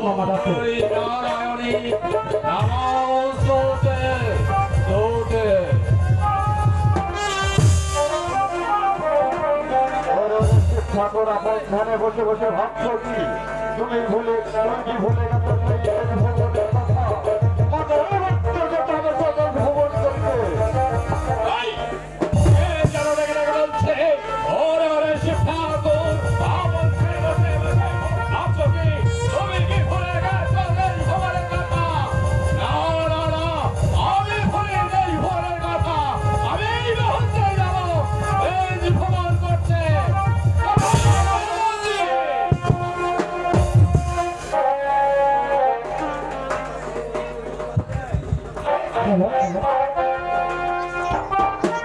মামা ডাকে নারায়ণী নমস্তে স্তোতে ঠাকুর আপনার ধ্যানে বসে বসে ভাবছ কি তুমি ভুলে গেছো ভ্রমণ করতে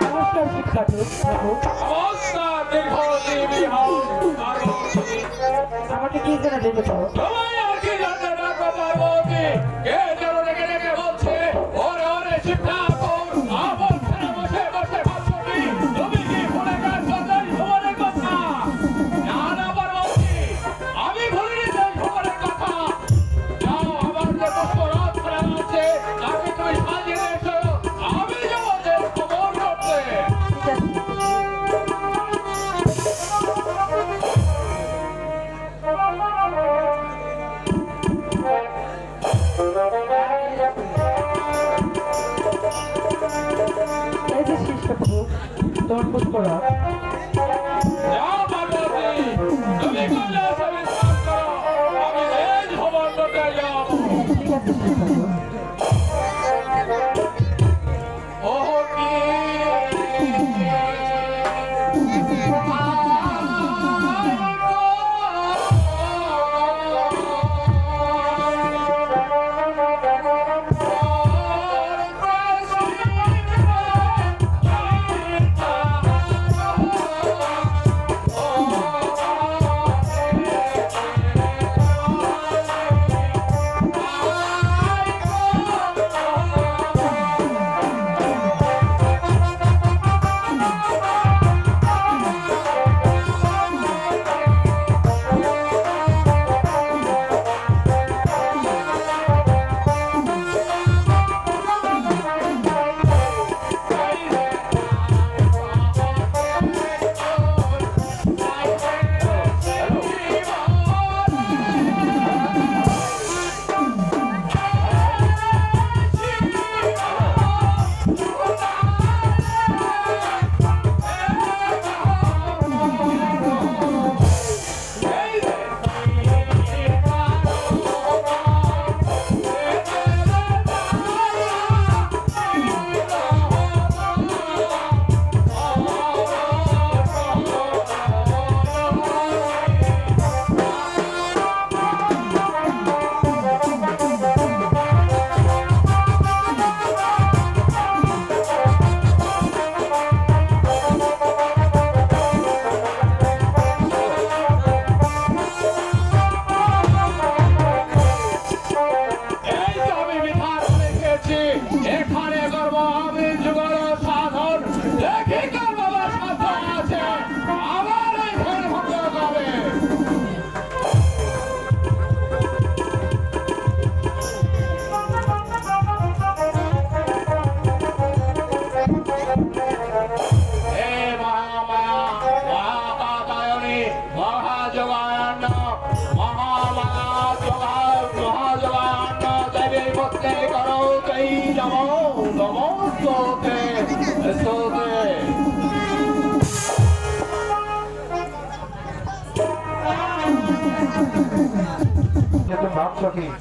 নমস্কার শিক্ষার্থী আমাকে কি জন্য ডেকেছ তোর খোঁজ করা ঠিক আছে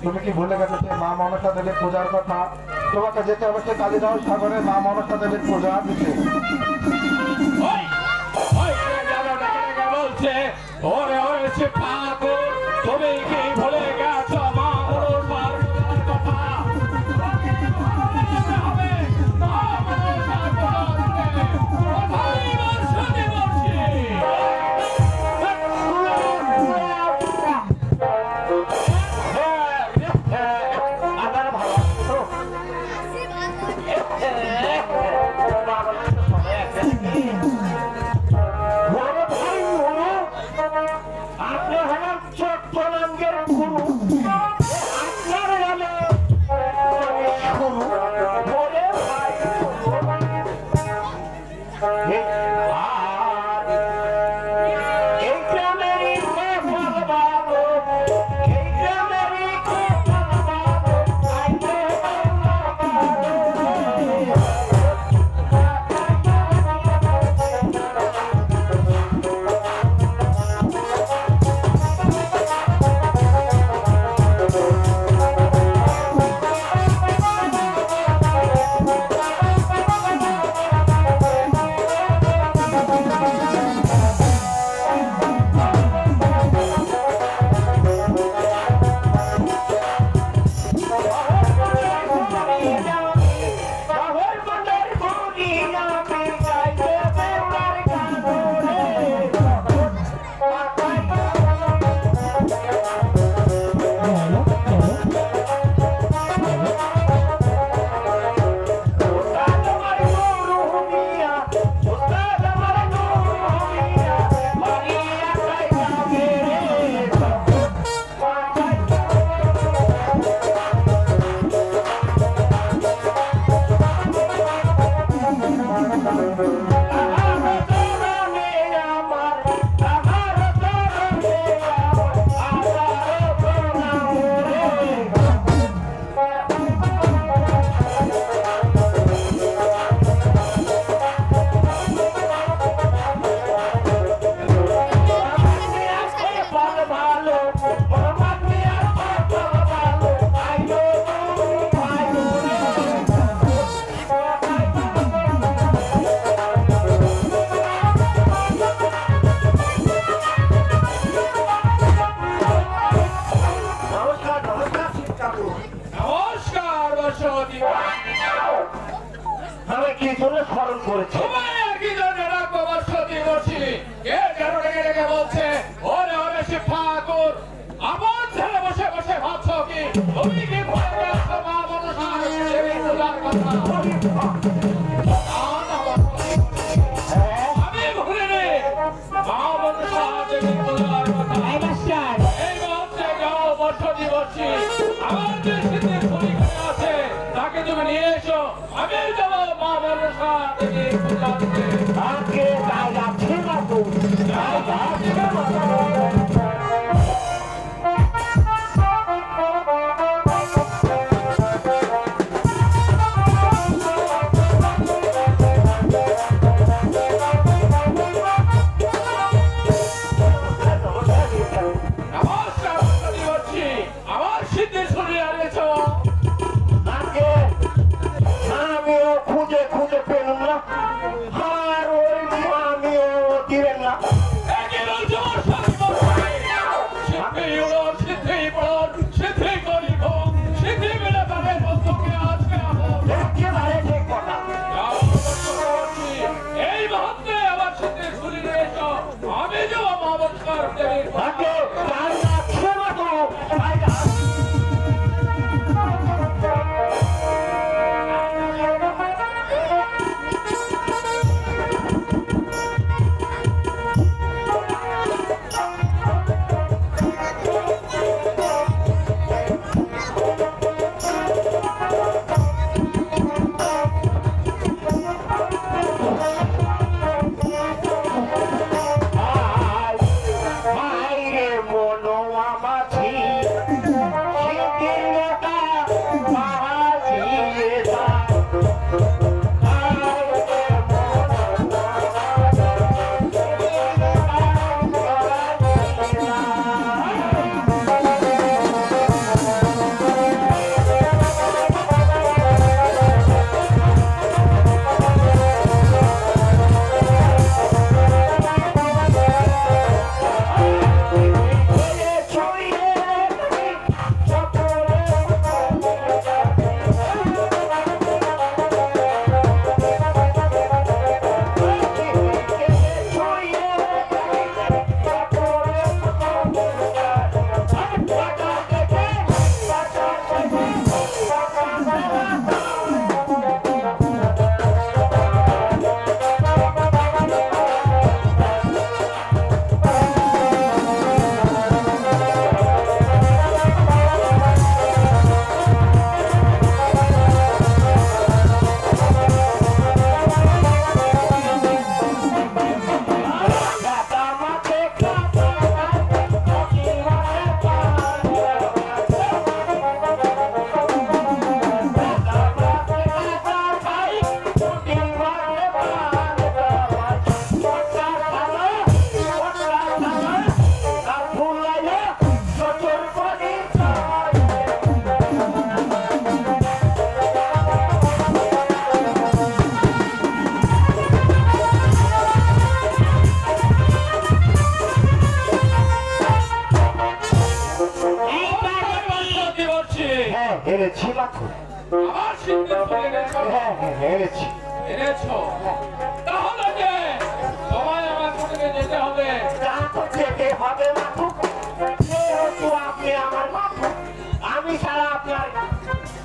তুমি কি ভুলে গেছো যে মা মনসা দেবীর পূজার কথা তোমাকে যেতে হবে সে কালীদাস সাগরে মা মনসা দেবীর পূজা দিতে তুমি কি ভুলে গেছো মা জন্য স্মরণ করেছে। তোমায় আর কি জন্য রাখবো বর্ষতি বসি? কে যেন রেগে রেগে বলছে, ওরে ওরে শিব ঠাকুর, আমার ছেলে বসে বসে ভাবছো কি? তুমি কি ভুলে গেছো মা মনসা দেবী পূজার কথা? আমি ভুলিনি মা মনসা দেবী পূজার কথা। এই মুহূর্তে যাও বর্ষতি বসি, আমার যে শীতের শরীর আছে তাকে তুমি নিয়ে এসো, আমি যাবো মা মনসা দেবী পূজা দিতে। আজকে তাই যাচ্ছে না তো, তাই যাচ্ছে না তো। নমস্কার বর্ষতি বসি, আমার শীতের শরীর আনিয়েছ। আজকে আমিও খুঁজে খুঁজে পেলাম না, আর ওই আমিও দিলেন না। একে বলছো বর্ষতি বসি, সিদ্ধি উড়ন, সিদ্ধি পড়ন, সিদ্ধি করি ভোগ, সিদ্ধি মিলে পাবে বন্ধুকে আজকে আমল। একেবারে ঠিক কথা। যাও বর্ষতি বসি, এই মুহূর্তে আমার শীতের শরীরে এসো, আমি যাবো মা মনসা দেবীর পূজা আজকে দিতে। তাই যাচ্ছে না তো, তাই যাচ্ছে। মাইরে মনো আমাছি শীতের নেতা মাঝি এনেছি মাত্র। আমার শীতের শরীর এনেছো? হ্যাঁ হ্যাঁ এনেছি। এনেছো? তাহলে যে তোমায় আমার সঙ্গে যেতে হবে। তা তো যেতে হবে মাত্র, যেহেতু আপনি আমার মাত্র, আমি ছাড়া আপনার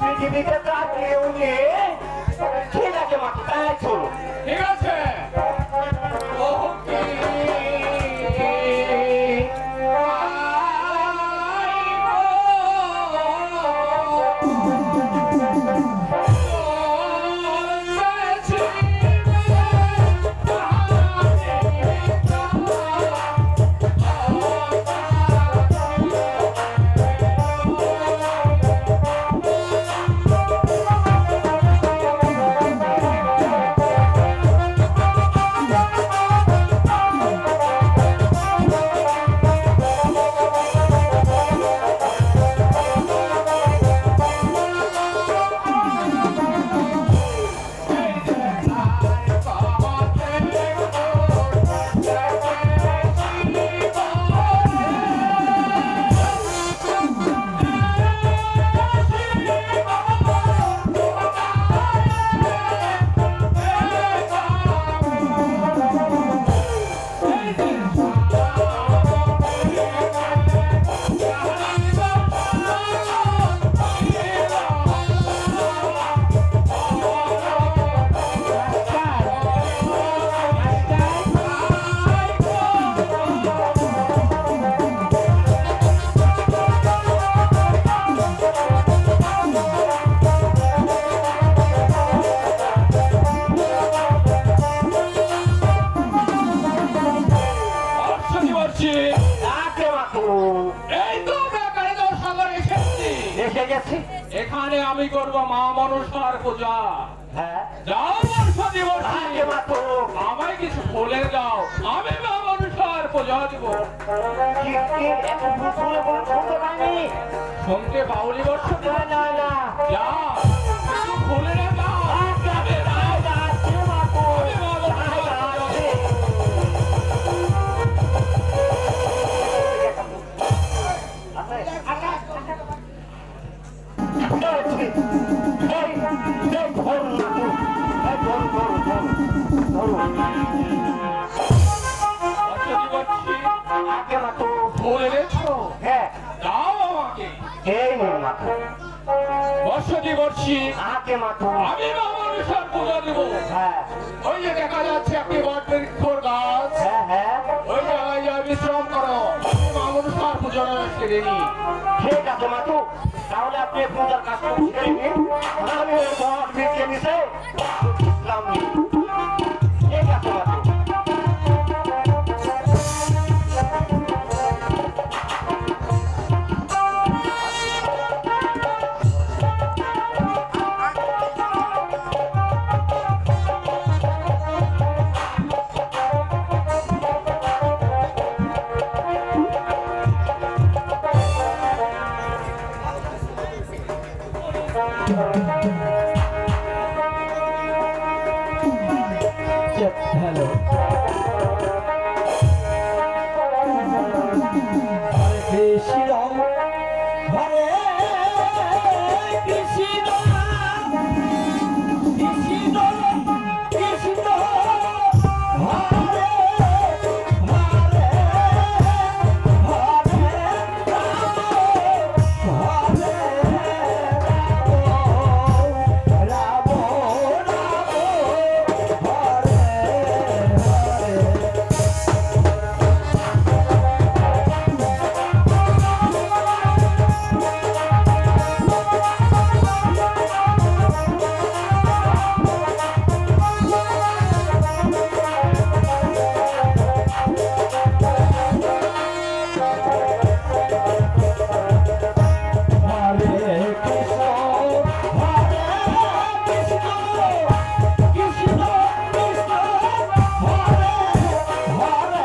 পৃথিবীতে তার কেউ নেই। ঠিক আছে মাত্র, তাই চলো। ঠিক আছে। আজকে গেছি। এখানে আমি করব মা মনসার পূজা। হ্যাঁ যাও বর্ষাদি বর্ষি, আগে মাত্র আমায় কিছু বলে দাও, আমি মা মনসার পূজা দিব। কি এত বুঝলে বলে শুনতে পাইনি। শুনতে পাওনি বর্ষা? না না না যা কিছু বলে না যাও। আগে যাচ্ছে মাত্র আমি মা মনসার পূজা দিব। বর্ষাদি বর্ষি, বলে রেখো। দাও আমাকে। বর্ষাদি বর্ষি, আমি মা মনসার পূজা দিব। ওই যে দেখা যাচ্ছে একটি বট বৃক্ষর গাছ, ওই জায়গায় যা বিশ্রাম করো। আমি মা মনসার পূজা সেরে নি। ঠিক আছে মাতু, তাহলে আপনি পূজার কাজ সেরে নিন, আমি ওই বট বৃক্ষে নিচে বিশ্রাম নিই। ঠিক আছে মাতু। হ্যালো, হরে কৃষ্ণ হরে কৃষ্ণ কৃষ্ণ কৃষ্ণ হরে হরে হরে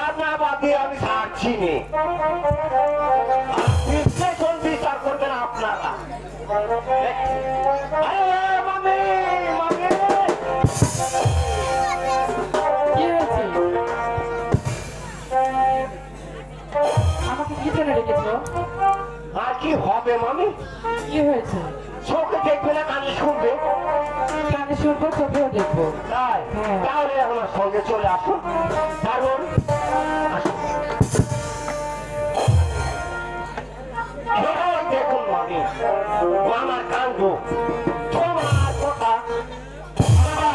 রাম আমি ছাড়ছি নে। বিচার মামি মামি কি হয়েছে? আমাকে কি জন্য রেখেছো? আর কি হবে মামি? কি হয়েছে? চোখে দেখবে না, কানে শুনবে। কানে শুনবো, চোখেও দেখবো। তাই হ্যাঁ। তাহলে আমার সঙ্গে চলে আসুন। কারণ দেখুন মামি, আমার কাণ্ড, তোমার কথা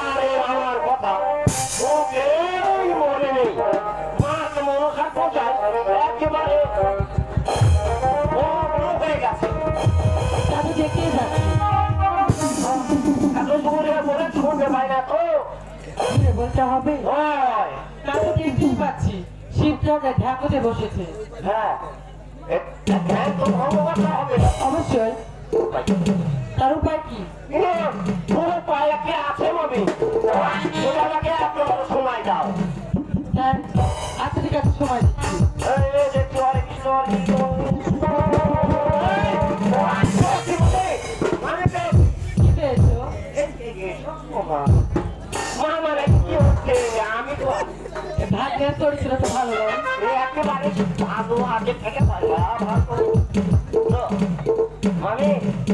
আরে আমার কথা ওকেই মনে নেই। মাছ মনসা কোথায় একেবারে ও হয়ে গেছে। আমি দেখতেই যাচ্ছি। এত দূরে বলে শুনতে পাই না তো। দূরে বলতে হবে? হয় তা তো দেখতেই পাচ্ছি, শিবচরে ঢাকুতে বসেছে। হ্যাঁ, ধ্যান তো ভঙ্গ করতে হবে। অবশ্যই। তার উপায় কি? পুরো পায়ে কি আছে মামি? ওটা আমাকে একটু সময় দাও। তার আচ্ছা ঠিক আছে, সময় দিচ্ছি। এই দেখছি হরে কৃষ্ণ হরে কৃষ্ণ। কি পেয়েছো? মামারে কি হচ্ছে? আমি তো ভাগ্যের চরিত্র তো ভালো নয়। একেবারে ভালো আগে থেকে পারবা মানে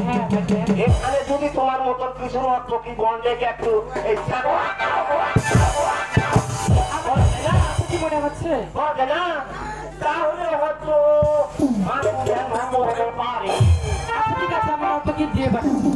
হ্যাঁ ভাগ্যে। এখানে যদি তোমার মতন কিছু অর্থ কি গন্ডেকে একটু এই কি মনে হচ্ছে? বলবে না, তাহলে হয়তো মানুষ হতে পারে। আচ্ছা ঠিক আছে, আমি অত কি দিয়ে পাঠাচ্ছি।